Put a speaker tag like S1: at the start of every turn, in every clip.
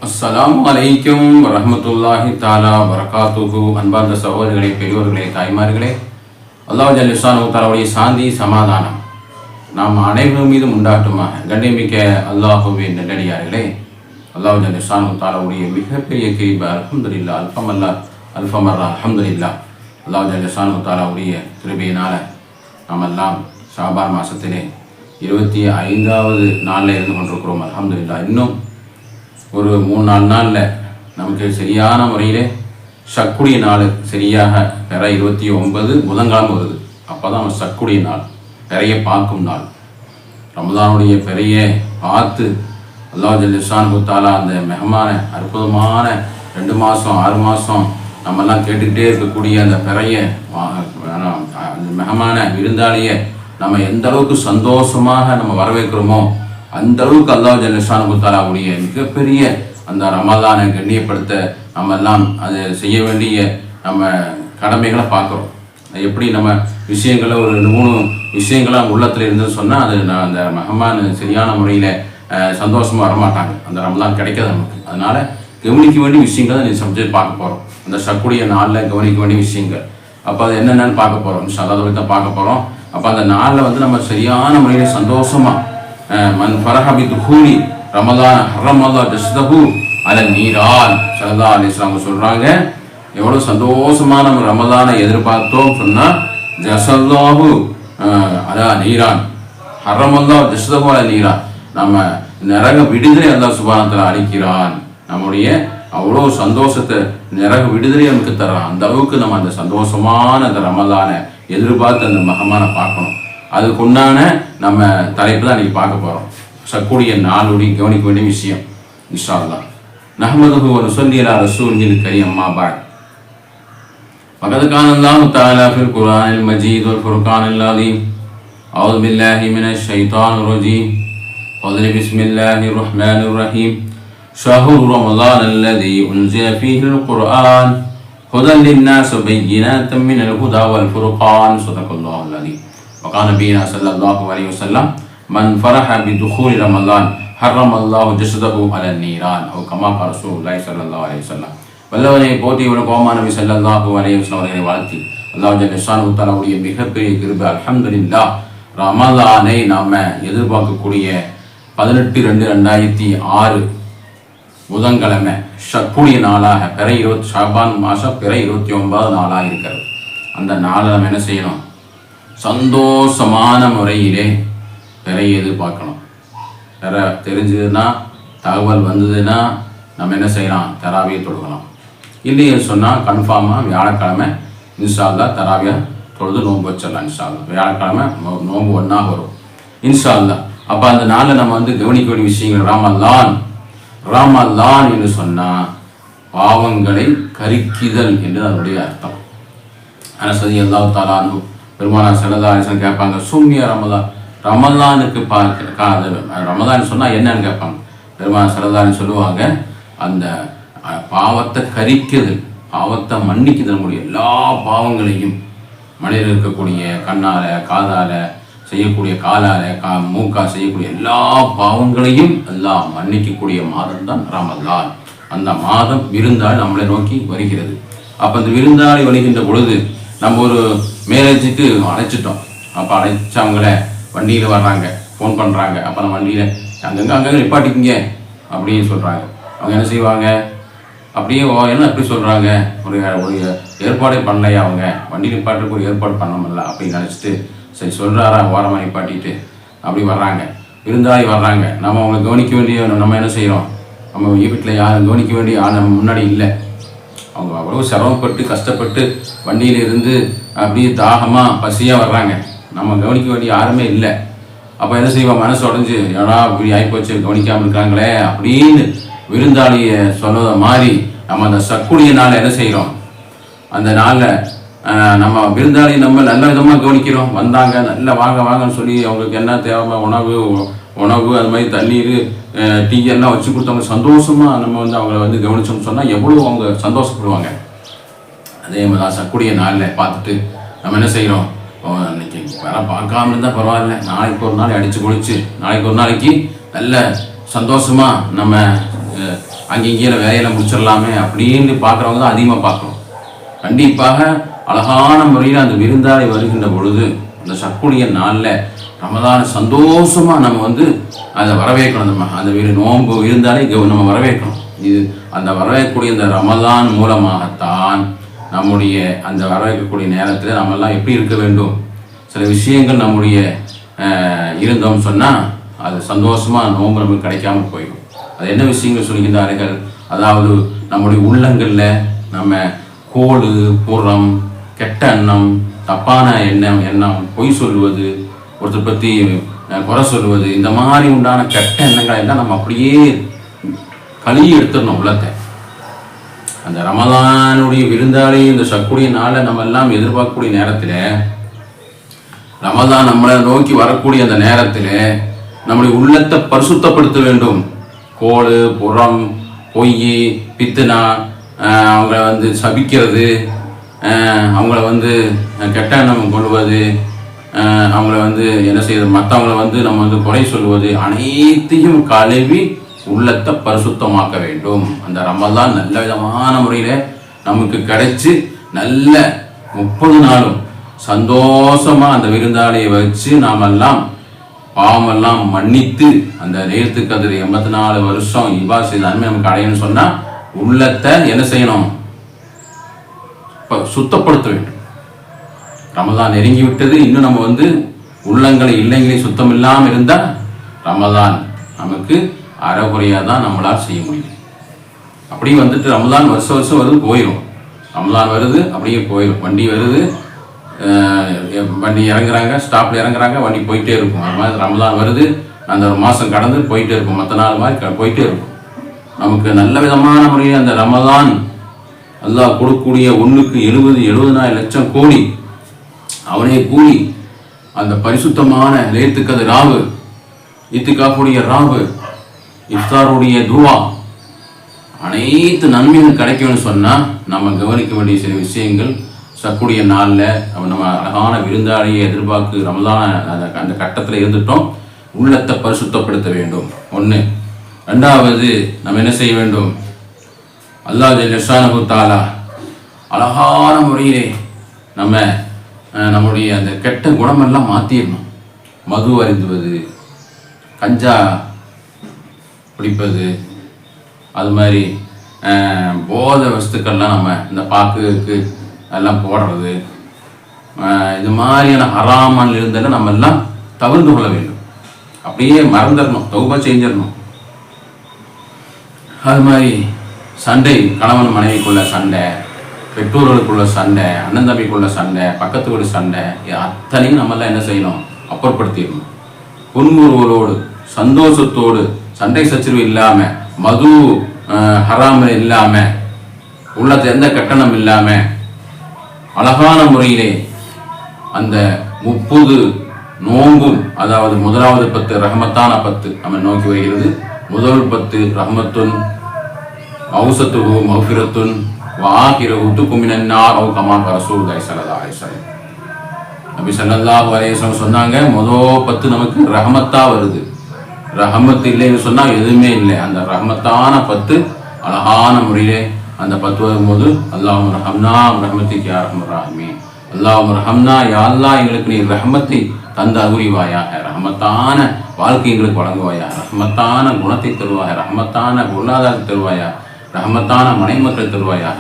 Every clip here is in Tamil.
S1: அஸ்ஸலாமு அலைக்கும் வரஹ்மத்துல்லாஹி தஆலா வரகாத்துஹு. அன்பார்ந்த சகோதரர்களே, பெரியோர்களே, தாய்மார்களே, அல்லாஹ் ஜல்ல ஷானஹு தஆலாவுடைய சாந்தி சமாதானம் நாம் அனைவரும் மீதும் உண்டாகட்டுமாக. கண்ணியமிக்க அல்லாஹுவின் நல்லடியார்களே, அல்லாஹ் ஜல்ல ஷானஹு தஆலாவுடைய மிகப்பெரிய கிருபை, அல்ஹம்துலில்லாஹ், அல்ஃபமர்ரா அல்ஹம்துலில்லாஹ். அல்லாஹ் ஜல்ல ஷானஹு தஆலாவுடைய கிருபையினால் நாம் எல்லாம் ஷாபான் மாதத்திலே 25வது நாளில் இருந்து கொண்டிருக்கிறோம். அல்ஹம்துலில்லாஹ். இன்னும் ஒரு 3-4 நாளில் நமக்கு சரியான முறையில் சக்குடைய நாள் சரியாக பெற 29 புதன்கிழமை வருது. அப்போ தான் நம்ம சக்குடைய நாள், பெறைய பார்க்கும் நாள். ரமதானுடைய பெறைய பார்த்து அல்லாஹ் ஜல்ல ஷானஹு தஆலா அந்த மெஹமான அற்புதமான 2 மாதம் 6 மாதம் நம்மெல்லாம் கேட்டுக்கிட்டே இருக்கக்கூடிய அந்த பெறைய அந்த மெஹமான விருந்தாளியை நம்ம எந்த அளவுக்கு சந்தோஷமாக நம்ம வரவேற்கிறோமோ அந்த அளவுக்கு அல்லாஹ் ஜல்ல ஷானஹு தஆலாவுடைய மிகப்பெரிய அந்த ரமலானை கண்ணியப்படுத்த நம்ம எல்லாம் அதை செய்ய வேண்டிய நம்ம கடமைகளை பார்க்குறோம். எப்படி நம்ம விஷயங்களை ஒரு 3 விஷயங்களாம் உள்ளத்தில் இருந்துன்னு சொன்னால் அது அந்த மெஹமான் சரியான முறையில் சந்தோஷமாக வரமாட்டாங்க, அந்த ரமலான் கிடைக்காது நமக்கு. அதனால் கவனிக்க வேண்டிய விஷயங்களை நீ சப்ஜெக்ட் பார்க்க போகிறோம். அந்த சக்குடைய நாளில் கவனிக்க வேண்டிய விஷயங்கள். அப்போ அது என்னென்னு பார்க்க போகிறோம், அதை பற்றி தான் பார்க்க போகிறோம். அப்போ அந்த நாளில் நம்ம சரியான முறையில் சந்தோஷமாக மன் ஃபரஹ பிதுஹூலி ரமலான் ஹர்ரமல்லாஹு ஜஸ்தஹு அல நீரான் ஸல்லல்லாஹு அலைஹி வஸல்லம் சொல்கிறாங்க. எவ்வளோ சந்தோஷமாக நம்ம ரமலானை எதிர்பார்த்தோம் சொன்னால் ஜஸல்லாஹு அல நீரான் ஹர்ரமல்லாஹு ஜஸ்தஹு அல நீரான், நம்ம நரக விடுதலை அல்லாஹ் சுப்ஹானஹு வ தஆலா அளிக்கிறான். நம்முடைய அவ்வளோ சந்தோஷத்தை நரக விடுதலை நமக்கு தர்றான். அந்த அளவுக்கு நம்ம அந்த சந்தோஷமான அந்த ரமலானை எதிர்பார்த்து அந்த மஹமான பார்க்கணும். அதுக்குண்டான நம்ம தலைப்பு தான் இன்றைக்கி பார்க்க போகிறோம். சக்குடைய நாளுடைய கவனிக்க வேண்டிய விஷயம் இன்ஷா அல்லாஹ். நஹ்மதுஹு வ நுஸல்லி அலா ரசூலில் கரீம் அம்மா பஅத். ஃபகத் கான அல்லாஹு தஆலா ஃபில் குர்ஆனில் மஜீத் வல் ஃபுர்கானில் அஸீம். அஊது பில்லாஹி மினஷ் ஷைத்தானிர் ரஜீம். பிஸ்மில்லாஹிர் ரஹ்மானிர் ரஹீம். ஷஹ்ரு ரமலான் அல்லதீ உன்ஸில ஃபீஹில் குர்ஆன் ஹுதன் லின்னாஸ் வ பையினாத்தின் மினல் ஹுதா வல் ஃபுர்கான். ஸதகல்லாஹுல் அஸீம். وقال نبينا صلى الله عليه وسلم من فرح بدخول رمضان حرم الله جسده على النيران او كما قال رسول الله صلى الله عليه وسلم. வல்லவனை போற்றி உலக கோமா நபி ஸல்லல்லாஹு அலைஹி வஸல்லம் அவர்களை வாழ்த்தி அல்லாஹ் ஜல்ல ஷானஹு தஆலாவுடைய மிகப்பெரிய கிருபை அல்ஹம்துலில்லாஹ். ரமலானை நாம எதிர்பார்க்கக்கூடிய 18/2/2006 புதன்கிழமை ஷக்குடைய நாளாக பிறை ஷாபான் மாதம் பிறை 29வது நாளாக இருக்கிறது. அந்த நாளை நம்ம என்ன செய்யணும், சந்தோஷமான முறையிலே பிறையை எதிர்பார்க்கணும். பிற தெரிஞ்சதுன்னா, தகவல் வந்ததுன்னா நம்ம என்ன செய்யலாம், தராவியை தொழுகலாம். இல்லையே சொன்னால் கன்ஃபார்மாக வியாழக்கிழமை இன்ஷா அல்லாஹ் தராவியை தொழுது நோன்பு வச்சிடலாம். இன்ஷா அல்லாஹ் வியாழக்கிழமை நோன்பு ஒன்றாக வரும் இன்ஷா அல்லாஹ். அப்போ அந்த நாளில் நம்ம கவனிக்க வேண்டிய விஷயங்கள் ரமலான் என்று சொன்னால் பாவங்களை கரிக்குதல் என்று அதனுடைய அர்த்தம். அனஸ் ரலியல்லாஹு தஆலா அன்ஹு பெருமானார் ஸல்லல்லாஹு அலைஹி வஸல்லம் கேட்பாங்க, சும்மிய ரமலானுக்கு ரமலான் சொன்னால் என்னன்னு கேட்பாங்க. பெருமானார் ஸல்லல்லாஹு அலைஹி சொல்லுவாங்க, அந்த பாவத்தை கரிக்குதல், பாவத்தை மன்னிக்குதல், நம்முடைய எல்லா பாவங்களையும் மனிதர் இருக்கக்கூடிய கண்ணால் காதால் செய்யக்கூடிய காலால் மூக்கால் செய்யக்கூடிய எல்லா பாவங்களையும் எல்லாம் மன்னிக்கக்கூடிய மாதம் தான் ரமலான். அந்த மாதம் விருந்தாளி நம்மளை நோக்கி வருகிறது. அப்போ அந்த விருந்தாளி வருகின்ற பொழுது நம்ம ஒரு மேரேஜுக்கு அழைச்சிட்டோம். அப்போ அழைச்சவங்கள வண்டியில் வர்றாங்க, ஃபோன் பண்ணுறாங்க. அப்போ நம்ம வண்டியில் அங்கங்கே நிப்பாட்டிக்கிங்க அப்படின்னு சொல்கிறாங்க. அவங்க என்ன செய்வாங்க, அப்படியே என்ன எப்படி சொல்கிறாங்க, ஒரு ஏற்பாடே பண்ணலையா, அவங்க வண்டி நிப்பாட்டுக்கு ஒரு ஏற்பாடு பண்ணமில்ல அப்படின்னு நினச்சிட்டு சரி சொல்கிறாரா ஓரமாக நிப்பாட்டிட்டு அப்படி வர்றாங்க, விருந்தாளி வர்றாங்க. நம்ம அவங்களை கவனிக்க வேண்டிய நம்ம என்ன செய்கிறோம், நம்ம வீட்டில் யாரும் கவனிக்க வேண்டிய நம்ம முன்னாடி இல்லை. அவங்க அவ்வளோ சிரமப்பட்டு கஷ்டப்பட்டு வண்டியில் இருந்து அப்படியே தாகமாக பசியாக வர்றாங்க, நம்ம கவனிக்க வேண்டிய யாருமே இல்லை. அப்போ என்ன செய்வோம், மனசு உடஞ்சி ஏன்னா இப்படி ஆகிப்போச்சு கவனிக்காமல் இருக்காங்களே அப்படின்னு விருந்தாளியை சொன்னதை மாதிரி நம்ம அந்த சக்குடைய நாளை என்ன செய்கிறோம், அந்த நாளில் நம்ம விருந்தாளி நம்ம நல்ல விதமாக கவனிக்கிறோம். வந்தாங்க, நல்லா வாங்கன்னு சொல்லி அவங்களுக்கு என்ன தேவை உணவு அது மாதிரி தண்ணீர் டீ எல்லாம் வச்சு கொடுத்தவங்க சந்தோஷமாக நம்ம அவங்கள கவனிச்சோம்னு சொன்னால் எவ்வளோ அவங்க சந்தோஷப்படுவாங்க. அதே மாதிரி தான் சக்குடைய நாளில் பார்த்துட்டு நம்ம என்ன செய்கிறோம், இன்னைக்கு வேற பார்க்காம இருந்தால் பரவாயில்ல, நாளைக்கு ஒரு நாள் அடித்து குளிச்சு நாளைக்கு ஒரு நாளைக்கு நல்ல சந்தோஷமாக நம்ம அங்கேயும் வேலையில் முடிச்சிடலாமே அப்படின்னு பார்க்குறவங்க தான் அதிகமாக பார்க்குறோம். கண்டிப்பாக அழகான முறையில் அந்த விருந்தாளி வருகின்ற பொழுது அந்த சக்குடைய நாளில் ரமதான சந்தோஷமாக நம்ம அதை வரவேற்கணும். அந்த நோன்பு விருந்தாளி நம்ம வரவேற்கணும். இது அந்த வரவேற்கக்கூடிய இந்த ரமதான் மூலமாகத்தான் நம்முடைய அந்த வரவேற்கக்கூடிய நேரத்தில் நம்மெல்லாம் எப்படி இருக்க வேண்டும். சில விஷயங்கள் நம்முடைய இருந்தோம் சொன்னால் அது சந்தோஷமாக நோன்பு நமக்கு கிடைக்காமல் போயிடும். அது என்ன விஷயங்கள் சொல்கின்றார்கள்? அதாவது நம்முடைய உள்ளங்களில் நம்ம கோடு புறம் கெட்ட எண்ணம் தப்பான எண்ணம் பொய் சொல்லுவது ஒருத்தர் பற்றி குறை சொல்லுவது இந்த மாதிரி உண்டான கெட்ட எண்ணங்களை எல்லாம் நம்ம அப்படியே கழுவி எடுத்துடணும் உள்ளத்தை. அந்த ரமதானுடைய விருந்தாளி இந்த சக்குடைய நாளை நம்ம எல்லாம் எதிர்பார்க்கக்கூடிய நேரத்தில் ரமதான் நம்மளை நோக்கி வரக்கூடிய அந்த நேரத்தில் நம்முடைய உள்ளத்தை பரிசுத்தப்படுத்த வேண்டும். கோடு புறம் பொய் பித்துனா அவங்கள சபிக்கிறது, அவங்கள கெட்ட எண்ணம் கொள்வது, அவங்கள என்ன செய்யறது, மற்றவங்களை நம்ம குறை சொல்வது, அனைத்தையும் கழுவி உள்ளத்தை பரிசுத்தமாக்க வேண்டும். அந்த ரமதான் நல்ல விதமான முறையில் நமக்கு கிடைச்சி நல்ல 30 நாளும் சந்தோஷமாக அந்த விருந்தாளியை வச்சு நாமெல்லாம் பாவமெல்லாம் மன்னித்து அந்த லைலத்துல் கத்ர் 84 வருஷம் இபாதத் செய்த நன்மை நமக்கு அடையணும்னு சொன்னால் உள்ளத்தை என்ன செய்யணும்? சுத்தப்படுத்த வேண்டும். ரமதான் நெருங்கி விட்டது, இன்னும் நம்ம உள்ளங்களை இல்லைங்களே சுத்தம் இல்லாமல் இருந்தால் ரமதான் நமக்கு அறகுறையாக தான் நம்மளால் செய்ய முடியும். அப்படி ரமதான் வருஷம் வருது போயிடும். ரமதான் வருது அப்படியே போயிடும். வண்டி வருது, வண்டி இறங்குறாங்க, ஸ்டாப்பில் இறங்குறாங்க, வண்டி போயிட்டே இருக்கும். அது மாதிரி ரமதான் வருது, அந்த ஒரு மாதம் கடந்து போயிட்டே இருக்கும். மற்ற நாள் மாதிரி போயிட்டே இருக்கும். நமக்கு நல்ல விதமான முறையில் அந்த ரமதான் அல்லாஹ் கொடுக்கக்கூடிய 1க்கு 70,000 லட்சம் கோடி அவனே கூலி அந்த பரிசுத்தமான லைலத்துல் கத்ர் ராவு, இத்திகாஃபுடைய ராவு, இஃப்தாருடைய துவா, அனைத்து நன்மைகள் கிடைக்கும்னு சொன்னால் நம்ம கவனிக்க வேண்டிய சில விஷயங்கள். சக்குடைய நாளில் நம்ம அழகான விருந்தாளியை எதிர்பார்க்கு ரமதான அந்த கட்டத்தில் இருந்துட்டோம். உள்ளத்தை பரிசுத்தப்படுத்த வேண்டும். 1. 2வது நம்ம என்ன செய்ய வேண்டும்? அல்லாஹ் ஜல்லஷானஹு தஆலா அழகான முறையிலே நம்முடைய அந்த கெட்ட குணமெல்லாம் மாற்றிடணும். மது அருந்துவது, கஞ்சா பிடிப்பது, அது மாதிரி போதை வஸ்துக்கள்லாம் நம்ம இந்த பாக்குக்கு எல்லாம் போடுறது, இது மாதிரியான ஹராமான் இருந்தெல்லாம் நம்ம எல்லாம் தவிர்த்து கொள்ள வேண்டும். அப்படியே மறந்துடணும், தௌபா செஞ்சிடணும். அது மாதிரி சண்டை, கணவன் மனைவிக்குள்ள சண்டை, பெற்றோர்களுக்குள்ள சண்டை, அண்ணன் தம்பிக்குள்ள சண்டை, பக்கத்து வீடு சண்டை, அத்தனையும் நம்மெல்லாம் என்ன செய்யணும்? அப்புறப்படுத்திடணும். புன்முறுவலோடு சந்தோஷத்தோடு சண்டை சச்சரவு இல்லாமல், மது ஹராம இல்லாமல், உள்ளத்தை எந்த கட்டணம் இல்லாமல் அழகான முறையிலே அந்த 30 நோன்பும், அதாவது முதலாவது 10 ரஹமத்தான 10 நம்ம நோக்கி வருகிறது. முதல் 10 ரஹமத்துன் அவுசத்துஹு மஃபிரத்துன் வாஹிரஹு துகுமினன்னார் அவ் கமா ரசூலுல்லாஹி ஸல்லல்லாஹு அலைஹி வஸல்லம். நபி ஸல்லல்லாஹு அலைஹி வஸல்லம் சொன்னாங்க, முதல் 10 நமக்கு ரஹமத்தா வருது. ரஹமத் இல்லைன்னு சொன்னால் எதுவுமே இல்லை. அந்த ரஹமத்தான 10 அழகான முறையிலே அந்த 10 வரும்போது அல்லாஹும்ம ரஹம்னா ரஹ்மத்திக யா அர்ஹமர் ராஹிமீன், அல்லாஹும்ம ரஹம்னா யா அல்லாஹ் எங்களுக்கு நீ ரஹமத்தை தந்த அறிவாயாக, ரஹமத்தான வாழ்க்கை எங்களுக்கு வழங்குவாயா, ரஹமத்தான குணத்தை தருவாயா, ரஹமத்தான பொருளாதாரத்தை தருவாயா, ரஹமத்தான மனைமக்கள் தருவாயாக,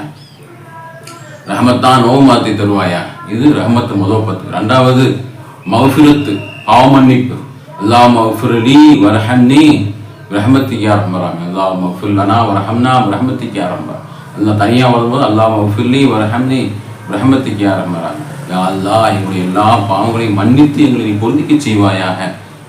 S1: ரஹமத்தான நோமாத்தை தருவாயா. இது ரஹமத்து முதல் 10. 2வது மஃபிரத்து, பாவமன்னிப்பு. அல்லாஹும்ம மஃபிர்லி வர்ஹம்னி ரஹமத்திக யா அர்ஹமர் ராஹிமீன், அல்லாஹும்ம மஃபிர் லனா வர்ஹம்னா ரஹமத்திக யா அர்ஹமர். அல்லாஹ் தனியாக வரும்போது அல்லாஹும்ம மஃபிர்லி வர்ஹம்னி ரஹமத்திக யா அர்ஹமர் ராஹிமீன், யா அல்லாஹ் எங்களுடைய எல்லா பாவங்களையும் மன்னித்து எங்களை நீ பொருந்திக்க செய்வாயாக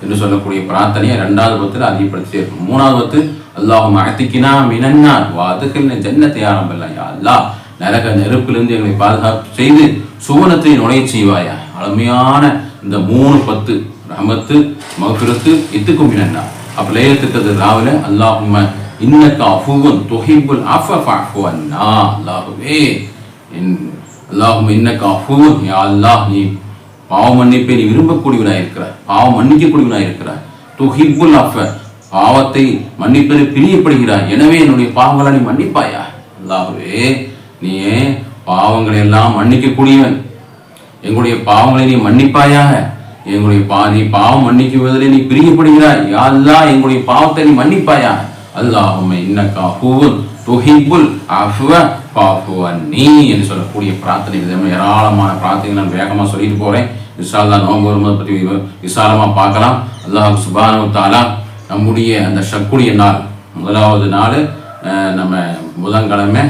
S1: என்று சொல்லக்கூடிய பிரார்த்தனையை 2வது 10 அதிகப்படுத்தி இருக்கும். 3வது 10 அல்லாஹும்ம அஅதிகினா மினன்னார் வ அத்கில்னா ஜன்னத யா ரப்பல், யா அல்லாஹ் நரக நெருப்பிலிருந்து எங்களை பாதுகாப்பு செய்து சுவனத்தை நுழைய செய்வாயா. அருமையான இந்த 3 10 ரஹமத்து மஃபிரத்து இத்துக்கும் மினன்னார். அப்போ லைலத்துல் கத்ர் ராவுல அல்லாஹும்ம இன்னக அஃபுவன் துஹிப்புல் அஃப ஃபஅஃபு அன்னா, அல்லாஹ்வே அல்லாஹும்ம இன்னக அஃபுவன், யா அல்லாஹ் நீ பாவ மன்னிப்பை நீ விரும்பக்கூடியவனாக இருக்கிறார், பாவம் மன்னிக்கக்கூடியவனாக இருக்கிறார். துஹிப்புல் அஃப, பாவத்தை மன்னிப்பது பிரியப்படுகிறாய். எனவே என்னுடைய பாவங்களை நீ மன்னிப்பாயா? அல்லாஹ்வே, நீ பாவங்களை எல்லாம் மன்னிக்கக்கூடியவன். எங்களுடைய பாவங்களை நீ மன்னிப்பாயாக. எங்களுடைய நீ பாவம் மன்னிக்குவதிலே நீ பிரியப்படுகிறாய். யா அல்லாஹ், எங்களுடைய பாவத்தை நீ மன்னிப்பாயாக. அல்லாஹும்ம இன்னக அஃபூவுன் துஹிப்புல் அஃவ ஃபஅஃபு அன்னி என்று சொல்லக்கூடிய பிரார்த்தனை. ஏராளமான பிரார்த்தனை நான் வேகமாக சொல்லிட்டு போகிறேன். இன்ஷா அல்லாஹ் நோன்பு வரும்போது பற்றி விசாலமாக பார்க்கலாம். அல்லாஹ் சுப்ஹானஹு வ தஆலா நம்முடைய அந்த ஷக்குடைய நாள், முதலாவது நாள் நம்ம புதன்கிழமை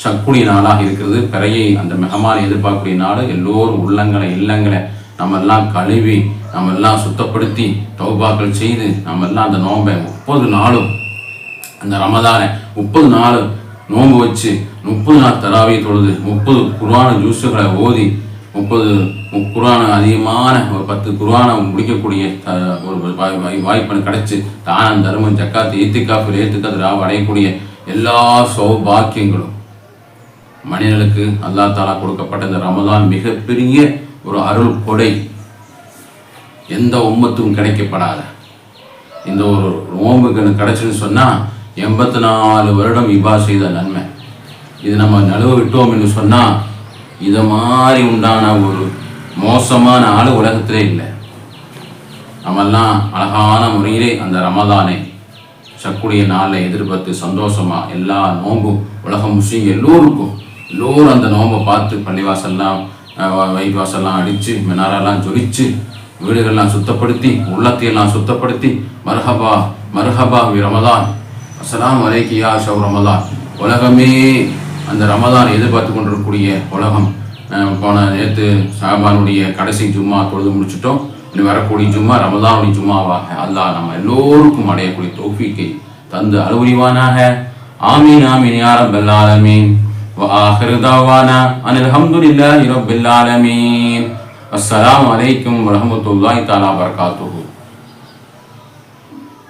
S1: ஷக்குடைய நாளாக இருக்கிறது. பிறையை அந்த மெஹமானை எதிர்பார்க்கக்கூடிய நாள். எல்லோரும் உள்ளங்களை இல்லங்களை நம்ம எல்லாம் கழுவி நம்ம எல்லாம் சுத்தப்படுத்தி தௌபாக்கள் செய்து நம்ம எல்லாம் அந்த நோன்பை 30 நாளும் அந்த ரமதானை 30 நாள் நோன்பு வச்சு 30 நாள் தராவி தொழுது 30 குர்ஆன் ஜூஸுகளை ஓதி 30 குர்ஆன் அதிகமான ஒரு 10 குர்ஆனை முடிக்கக்கூடிய ஒரு வாய்ப்பு கிடைச்சி தானம் தர்மம் ஜக்காத்து ஏத்துக்காத்து அடையக்கூடிய எல்லா சௌபாக்கியங்களும் மனிதனுக்கு அல்லாஹ் தஆலா கொடுக்கப்பட்ட இந்த ரமதான் மிகப்பெரிய ஒரு அருள் கொடை. எந்த உம்மத்தும் கிடைக்கப்படாத இந்த ஒரு நோன்புக்கு கிடைச்சுன்னு சொன்னால் 84 வருடம் இபா செய்த நன்மை. இது நம்ம நழுவ விட்டோம் என்று சொன்னால் இதை மாதிரி உண்டான ஒரு மோசமான ஆள் உலகத்திலே இல்லை. நம்மெல்லாம் அழகான முறையிலே அந்த ரமதானை சக்குடைய நாளை எதிர்பார்த்து சந்தோஷமா எல்லா நோன்பும் உலகம் முஸ்லீம் எல்லோரும் அந்த நோன்பை பார்த்து பள்ளிவாசல்லாம் வயிறு வாசல்லாம் அடித்து மினாரெல்லாம் ஜொலிச்சு வீடுகள்லாம் சுத்தப்படுத்தி உள்ளத்தையெல்லாம் சுத்தப்படுத்தி மர்ஹபா மர்ஹபா வி ரமதான், அஸ்ஸலாமு அலைக்கு யா ஷஹ்ரு ரமதான். உலகமே அந்த ரமதான் எதிர்பார்த்து கொண்டிருக்கக்கூடிய உலகம். போன நேற்று ஷாபானுடைய கடைசி ஜும்மா தொழுது முடிச்சுட்டோம். இனி வரக்கூடிய ஜும்மா ரமதானுடைய ஜும்மாவாக அல்லாஹ் நம்ம எல்லோருக்கும் அடையக்கூடிய தௌஃபீக்கை தந்து அருள்புரிவானாக. ஆமீன் ஆமீன் யா ரப்பல் ஆலமீன். وآخر دعوانا أن الحمد لله رب العالمين. السلام عليكم ورحمة الله تعالى وبركاته.